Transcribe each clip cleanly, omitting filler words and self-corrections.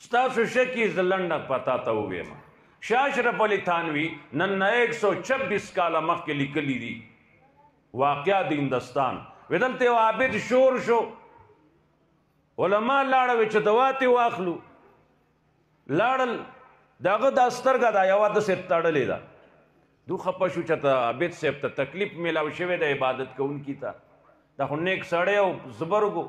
ستاسو شکی ز لنډه پتا ته وویم شاه اشرف علي تھانوي نن 126 کاله مخکې لیکلي دي واقعه د هندوستان دلته یو عابد شور شو علما لاړه وی چې دوا ترې واخلو لاړل د هغه دا سترګه دا یوه داسې تړلې ده دو خفه شو چې عابد صاحب ته تکلیف میلاو شوی د عبادت کوونکي ته دا خو نیک سړی او زبرګو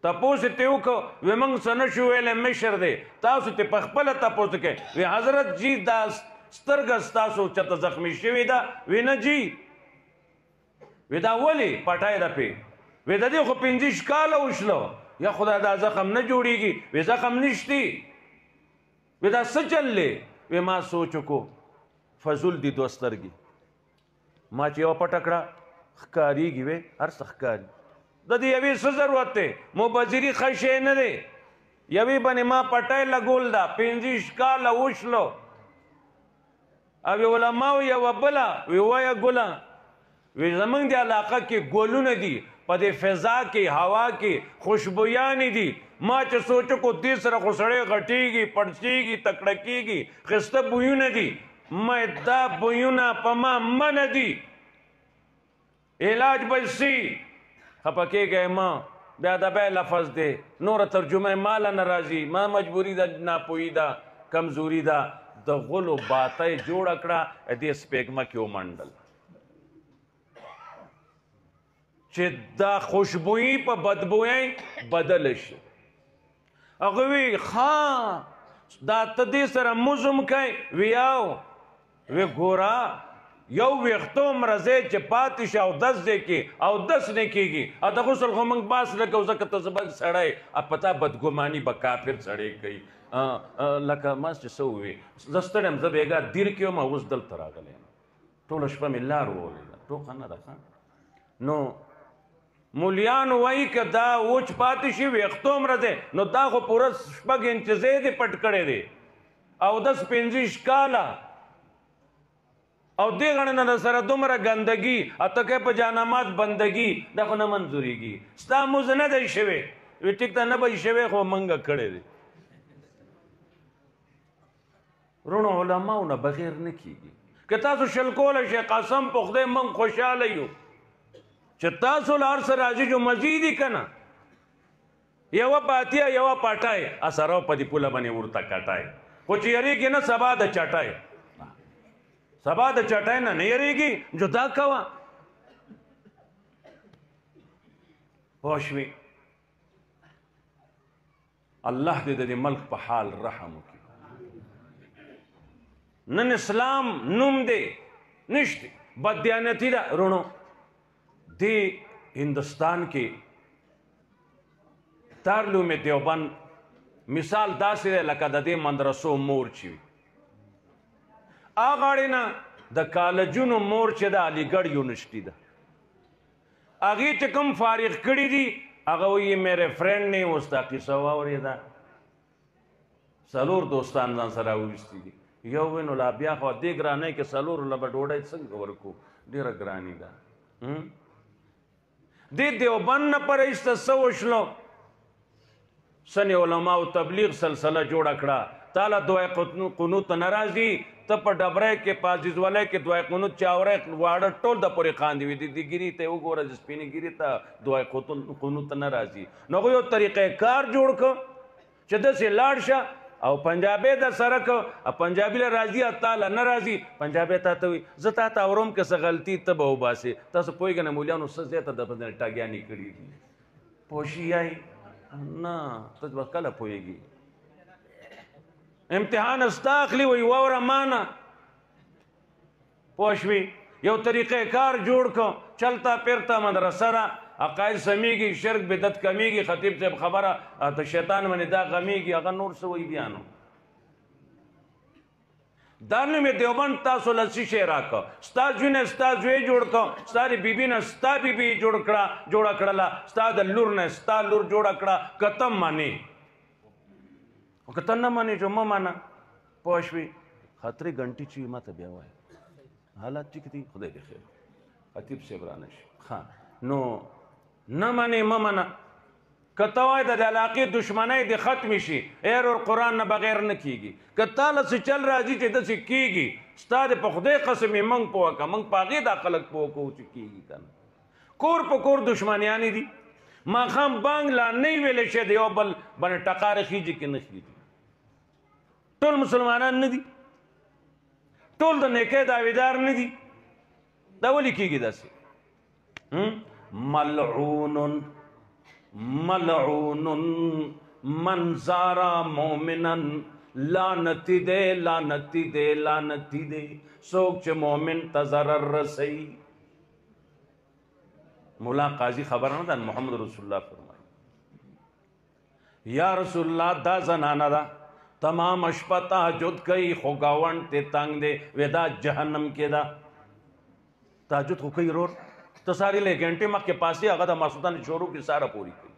تپوس ته وکړو وی موږ څه نشو ویلی مشر دی تاسو ته په خپله تپوس کوئ وی حضرت جی دا سترګه ستاسو چېرته زخمي شوې ده وی نه جی وی دا ولې پټای ده پې وی د دې خو 25 کاله وشلو یا خدای دا زخم نه جوړېږي وی زخم نشتی وی دا څه چل دی وی ما سوچ وکړو فضول دي دوه سترګې ما چې یوه پټه کړه ښکارېږي وی هر څه ښکاري د دې یوې څه ضرورت دی مبذري ښه شی نه دی یوې باندې ما پټی لګول ده 25 کاله وشلو او علماو یوه بله وی وایه ګله وی زمونږ د علاقه کې ګلونه دي په دې فضا کې هوا کې خوشبویانې دي ما چې سوچو کو دې سره خو سړی غټېږي پړسېږي تکړه کېږي ښایسته بویونه دي ما دا بویونه په ما منه دي علاج به شي خفه کېږئ ما بیا د بیا لفظ دی نوره ترجمه ماله نه راځي ما مجبوري ده ناپویي ده کمزوري ده د غلو باتی جوړه کړه دې سپېږمه کې ومنډل چې دا خوشبویي په بدبویۍ بدله شي هغه وی ښه دا ته دې سره مزم کوئ ویاو وی ګوره یو ویښتو مرضی چې پاتې شي اودس دی کې اودس نه کېږي او د غسل خو موږ باس لکو ځکه ته زه بد سړی په تا بدګماني به کافر سړی کوي لکه ما چې څه ووي زه ستړی یم زه بېګا دیر کې یم اوس دلته راغلی یم ټوله شپه مې لار وولیده ټوقه نه ده ښه نو مولیانو وایي که دا وچ پاتې شي ویښتو مرضی نو دا خو پوره 6 انچزې دې پټ کړی دی اودس 25 کاله او دې غڼې نه د سره دومره ګندګي او ته کوې په جانماز بندګي دا خو نه منظورېږي ستا مز نه دی شوی وی ټیک ته نه به شوی خو منګه کړی دی وروڼو علماو نه بغیر نه کېږي که تاسو شل کولی شئ قسم په خدای موږ خوشحاله یو چې تاسو له هر څه راځي جو مزید یې که نه یوه پاتیه یوه پټای اثرو په دې پوله باندې ورته کټای خو چې یریږي نه سبا د چټای سبا د چټای نه نه یریږي جدا کوه پوه شوې الله دې د دې ملک په حال رحم وکړي نن اسلام نوم دی نشته بددیانتي ده وروڼو دې هندوستان کې دارالعلوم دیوبند مثال داسې دی لکه د دې مدرسو مور چې وي هغه اړې نه د کالجونو مور چې د علیګړ یونیورسټي ده هغې چې کوم فارغ کړي دي هغه وایي میرے فرینډ نے اوس دا قصه واورېده 4 دوستان ځان سره راویستي دي یو وی نو لا بیا خو دې ګرانۍ کې 4 له به ډوډۍ څنګه ورکو ډېره ګراني ده دې دیوبند نه پر ایسته څه وشلو سنې علماو تبلیغ سلسله جوړه کړه تاله دعای قنوت نه راځي ته په ډبری کې په عزیزولۍ کې دعای قنوت چاوری واړه ټول د پورې خاندي وي د ګیري ته وګوره د سپینې ګیري ته دعای قنوت نه راځي نو هغوی یو طریقه کار جوړ کړ چې داسې لاړ شه او پنجابی در سره که پنجابي له راځي او تا له نه راځي پنجابی تا ته وي زه تا ته اورم که څه غلطي ته به وباسې تاسو پوهېږئ نه مولیانو څه زیاته د ټاګیانې کړي دي پوشي یای نه ته به کله پوهېږي امتحان ستا اخلي وایي واوره مانه پوه شوې یو طریقه کار جوړ کړه چلتا پیرتا مدرسه را عقاید سمیږي شرک بدعت کمیږي خطیب صاحب خبره د شیطان باندې دا غمیږي هغه نور څه وایي بیا نو دارالعلوم دیوبند تاسو له څه شی راکړه ستا زوی نه ستا زوی جوړ کړه ستا د بیبي نه ستا بیبي جوړه کړله ستا د لور نه ستا لور جوړه کړه که ته منې او که ته نه منې چې مه منه پوه شوې خطرې ګنټې چې وي ما ته بیا وایه حالات ټیک دي خدای دې خیر خطیب صاحب رانه شي ښه نو نه منې مه منه که ته وایې د علاقې دشمنۍ دې ختمې شي ایر اور قرآن نه بغیر نه کېږي که تا له څه چل راځي چې داسې کېږي ستا د په خدای قسم یې موږ پوه کړه موږ په هغې دا خلک پوه کوو چې کېږي که نه کور په کور دشمنیانې دي ماښام بانګ لا نه ویلی شی د یو بل باندې ټقاره خیجي که نه خیجي ټول مسلمانان نه دي ټول د نیکۍ دعویدار نه دي دا ولې کېږي داسې ملعون ملعون من زارا مومنن لعنتی دے لعنتی دے لعنتی دے سوک چه مومن تا ضرر رسی مولا قاضی خبر نه ده محمد رسول الله فرمایي یا رسول الله دا زنانه ده تمام شپه تهجد کوي خو ګاونډ ته تنګ دی وی دا جهنم کې ده تهجد خو کوي رور ته ساری لږ غنټې مخکې پاسې هغه د ماسوتن شروع کې ساره پوری کوي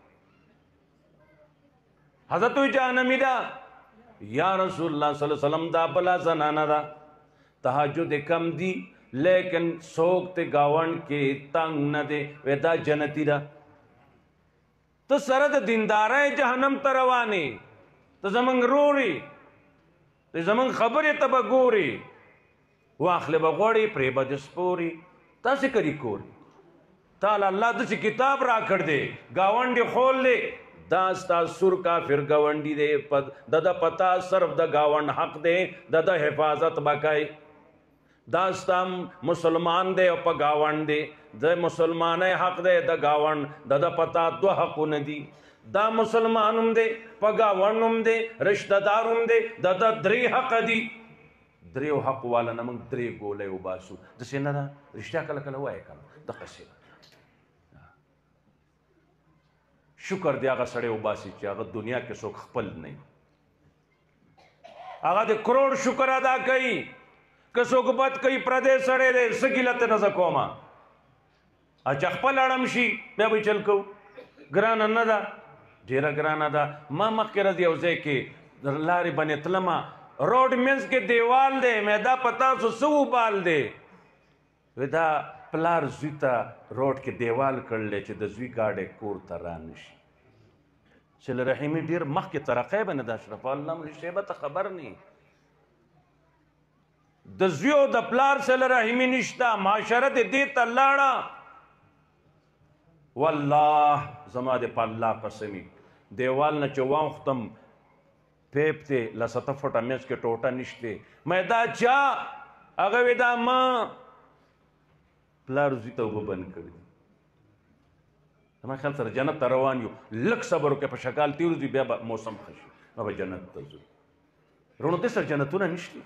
حضرت وی جهنمی ده یا رسول الله صلی الله علیه وسلم دا بلا زنانه ده تهجد کم دی لیکن سوک تے گاون کے تنگ نہ دے ویدا جنتی دا تو سرد دیندارای جہنم تروانی تو زمنگ روری تو زمنگ خبری تبا گوری واخل بغوڑی پریبا جسپوری تا سے کری کوری تالا اللہ دسی کتاب را کر دے گاونڈی خول دے داستا سر کافر گاونڈی دے دا پتا صرف دا گاونڈ حق دے دا حفاظت بکائی داستا مسلمان دے او پا گاون دے دا مسلمان حق دے دا گاون دا پتا دو حقو ندی دا مسلمانم دے پا گاونم دے رشتہ دارم دے دا دری حق دی دریو حق والا نمانگ دری گولے و باسو دسی نا دا رشتہ کلا کلا وائے کلا دا قصی شکر دے آگا سڑے و باسی چی آگا دنیا کے سوک خپل نہیں آگا دے کروڑ شکر ادا کئی کسو گبت کئی پردے سڑے دے سکیلت نزکو ما اچھا خپل اڑم شی بیا بھئی چل کو گرانا ندا دیرا گرانا دا ما مخی رضی اوزے کے لاری بنی تلما روڈ منز کے دیوال دے میں دا پتا سو بال دے ویدہ پلار زویتا روڈ کے دیوال کر لے چھ دزوی گاڑے کور ترانشی چل رحیمی دیر مخ کے ترقی بنا دا شرف اللہ مجھے شیبت خبر نہیں د زیو د پلار سره رحمی نشتا معاشرت دیتا لاړه والله زما د په الله قسمی دیوال نه چې واختم پیپ ته لسته فټه میز کې ټوټه نشته مې دا چا هغه وې دا ما پلار زوی ته اوبه بند کړي زما خیال سره جنت ته روان یو لږ صبر وکړه په شکال تیر ځي بیا به موسم ښه شي به جنت ته ځو وروڼو دې سره جنتونه نشته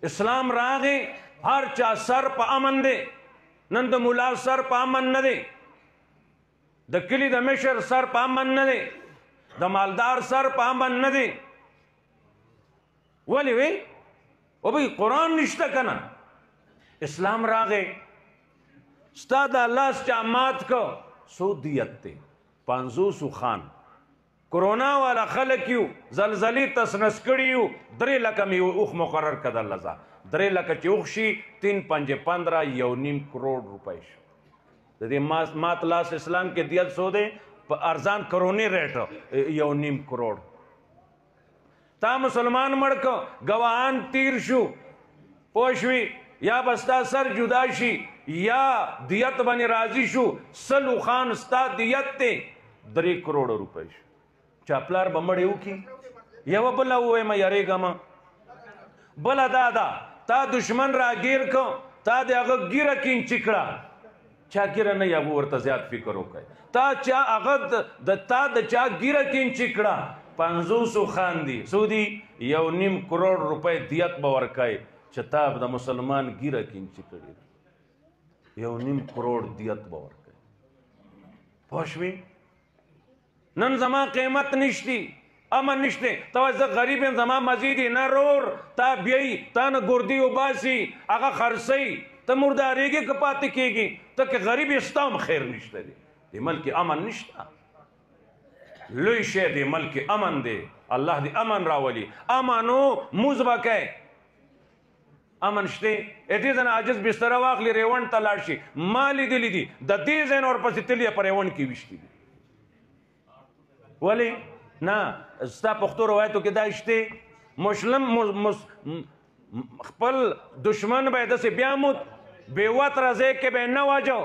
اسلام راغی ہر چا سر پا امن دے نن دا مولا سر پا امن نہ دے دا کلی دا مشر سر پا امن نہ دے دا مالدار سر پا امن نہ دے ولی وی او بھئی قرآن نشتا کنا اسلام راغی ستا دا اللہ سچا مات کو سو دیت تے 500 خان کرونا والا خلق یو زلزلی تسنس کری یو 3 لکه می اوخ مقرر کده لزا 3 لکه چی اوخ شی 3 5 15 1.5 کروڑ روپے شو دے مات لاس اسلام کے دیت سو دے ارزان کرونی ریٹ 1.5 کروڑ تا مسلمان مڑکو گواہان تیر شو پوشوی یا بستا سر جدا شی یا دیت بنی راضی شو سلو خان ستا دیت تے 3 کروڑ روپے شو چاپلار بمڑیو کی یو بلا ہوئے میں یارے گا ما بلا دادا تا دشمن را گیر کو تا دے اگر گیرہ کین چکڑا چا گیرہ نہیں ابو ورطا زیاد فکر ہو کئے تا چا اگر تا دا چا گیرہ کین چکڑا 500 خان دی سو دی 1.5 کروڑ روپے دیت باور کئے چتاب دا مسلمان گیرہ کین چکڑی 1.5 کروڑ دیت باور کئے پوشوی نن زمان قیمت نشتی امن نشتے تو ایسا غریب زمان مزیدی نا رور تا بیئی تا نا گردی و باسی اگا خرسی تا مرداری گی کپاتی کی گی تا کہ غریب استام خیر نشتے دی ملک امن نشتا لوی شے دی ملک امن دے اللہ دی امن راولی امنو موز بکے امن شته اته ځنه عاجز بستر واخلي ریوند ته لاړ شي ما لیدلی دي د دې ځای نه ورپسې تللی په ریوند کې ویشتي دي ولې نه ستا پښتو روایتو کې دا شته مسلم خپل دشمن به داسې بیا موت بېوتره ځای کې به نه واجو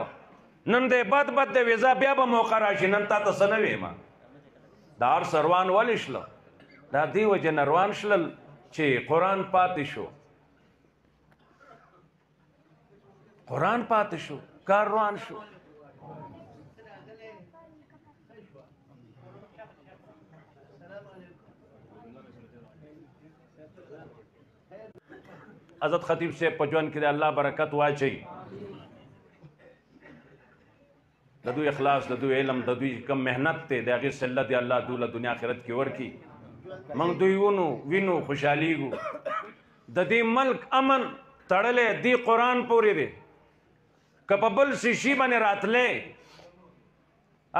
نن دی بد بد دی ویزا بیا به موقع راشي نن تا ته څه نه ویم دا هر سروان ولې شله دا دې وجې نه روان شلل چې قرآن پاتې شو قرآن پاتې شو کار روان شو حضرت خطیب صاحب په ژوند کې د الله برکت واچوي د دوی اخلاص د دوی علم د دوی کم محنت دی د هغې صلت دی الله دوی له دنیا آخرت کې ورکړي موږ دوی وینو خوشحالیږو د دې ملک امن تړلی دې قرآن پورې دی که په بل شي باندې راتلی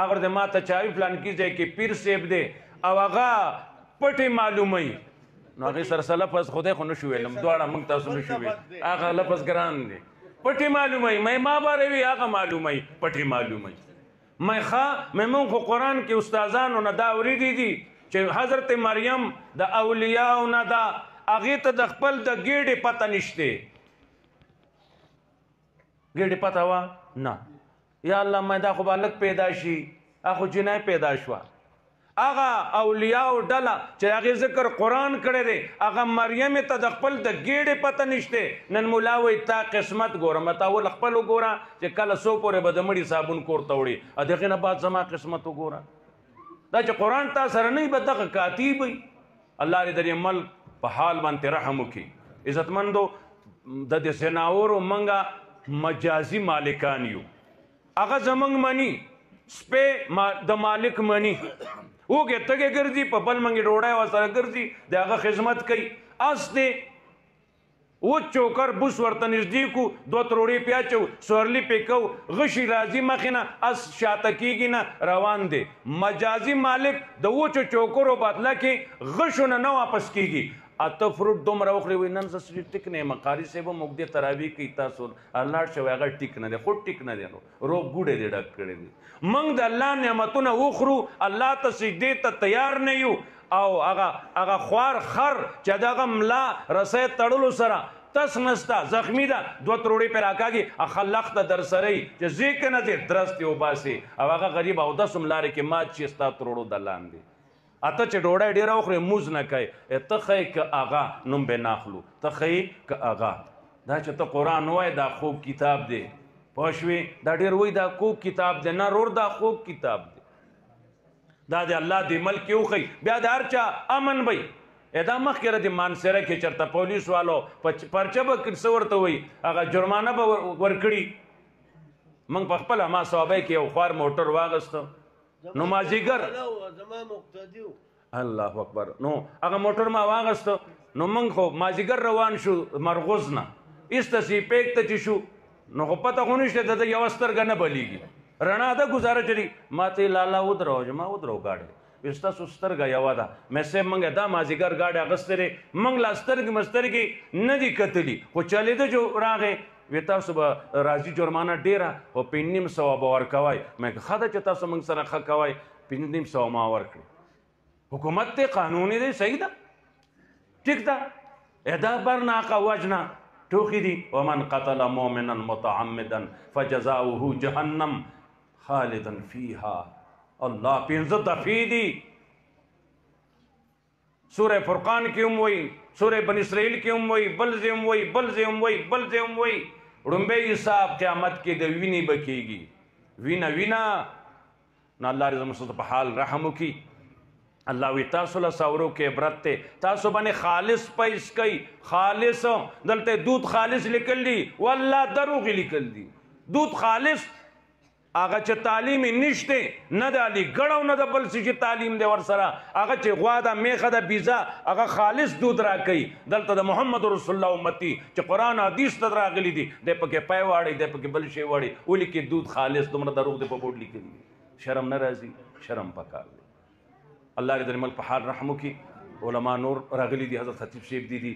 هغه د ما ته چاوي فلانکي ځای کې پیر صاحب دی او هغه پټې معلوموي نو هغې سره څه لفظ خدای خو نه شو ویلم دواړه موږ تاسو نه شو ویل هغه لفظ ګران دی پټې معلوموي مې ما باره وي هغه معلوموي پټې معلوموي مې ښه مې موږ خو قرآن کې استادانو نه دا اورېدي دي چې حضرت مریم د اولیاو نه ده هغې ته د خپل د ګېډې پته نشته ګېډې پته وه نه یا الله مې دا خو به هلک پیدا شي هغه خو جنۍ پیدا شوه هغه اولیاو ډله چې هغې ذکر قرآن کړی دی هغه مریم ته د خپل د ګېډې پته نشته نن ملا وایي تا قسمت ګوره مه تا ول خپل وګوره چې کله څو پورې به د مړي صابون کور ته وړي او د هغې نه بعد زما قسمت وګوره دا چې قرآن تا سره نه وي به دغه کاتب وي الله دې د دې ملک په حال باندې رحم وکړي عزتمندو د دې ځناورو موږ مجازي مالکان یو هغه زموږ مني سپی د مالک مني وګې تګې ګرځي په بل منګې ډوډۍ ورسره ګرځي د هغه خدمت کوي اس دی و چوکر بوس ورته نږدې کو دوه تروړې پې اچو سورلي پې کو غشي راځي مخې نه اس شاته کېږي نه روان دی مجازي مالک د وچو چوکرو بدله کې غشو نه واپس کېږي اته فروټ دومره وخوري وایي نن زه ټیک نه یم قاري صاحب هم اوږدې تراویح کوي تاسو الله شوی هغه ټیک نه دی خو ټیک نه دی نو روغ ګوډې دې ډک کړی دی موږ د الله نعمتونه وخورو الله ته سجدې ته تیار نه یو او هغه خوار خر چې دغه ملا رسۍ تړلو سره تس نستا زخمی ده دوه تروړې پې راکاږي خلق ته در سره یي چې ځې که نه ځې درست یې وباسې او هغه غریب اودس هم لارې کې مات شي ستا تروړو د لاندې اته چې ډوډۍ ډېره وخورې موز نه کوي ته ښایي که اغا نوم به ناخلو ته ښایي که اغا دا چې ته قرآن وایې دا خوږ کتاب دی پوه شوې دا ډېر وایي دا کوږ کتاب دی نه رور دا خوږ کتاب دی دا د الله دې ملک کې وښیي بیا د هر چا امن وي دا مخکې د مانسره کې چېرته پولیس والو پرچه به څه ورته وایي هغه جرمانه به ورکړي موږ په خپله ما صحابۍ کې یو خوار موټر واغسته نو مازدیګر الله اکبر نو هغه موټر ما واغسته نو موږ خو مازدیګر روان شو مرغوز نه ایسته سي پیک ته چې شو نو خو پته خو نشته د یوه سترګه نه بلیږي رڼا ده ګزاره چلي ما ته لالا ودرو ما ودرو ګاډی وایي ستاسو سترګه یوه ده مې صاحب موږ دا مازدیګر ګاډی اخیستې دی موږ لا سترګې مسترګې نه دي کتلي خو چلېده جو راغې وی تاسو به راځي جرمانه ډېره خو 500 به ورکوئ مې ښه ده چې تاسو موږ سره ښه کوئ 500 ما ورکړي حکومت دی قانوني دی صحیح ده ټیک ده ادا برناقه وجنه ټوخي دي ومن قتل مؤمنا متعمدا فجزاؤه جهنم خالدا فيها الله 15 دفعې دي سورہ فرقان کې هم وایي سورہ بن اسرائیل کې هم وایي بل ځای هم وایي بل ځای هم وایي بل ځای هم وایي ړومبی حساب قیامت کې د وینې به کېږي وینه نو الله دې زموږ په حال رحم وکړي الله وی تاسو له ساورو کې عبرت دی تاسو باندې خالص پیس کوي خالص دلته دود خالص لیکل دي والله دروغ لیکل دي دود خالص هغه چې تعلیم نشته نه د علي ګړو نه د بل څه چې تعلیم دی ورسره هغه چې غوا ده میخه ده بیزه هغه خالص دود راکوي دلته د محمد رسول الله امتي چې قرآن حدیث ته راغلي دي دی پکې پی واړی دی پکې بل شی واړی ولیکې دود خالص دومره دروغ دی په بورډ لیکلي شرم نه راځي شرم پکار دی الله دې د ملک په حال رحم وکړي علما نور راغلي دي حضرت خطیب صاحب دي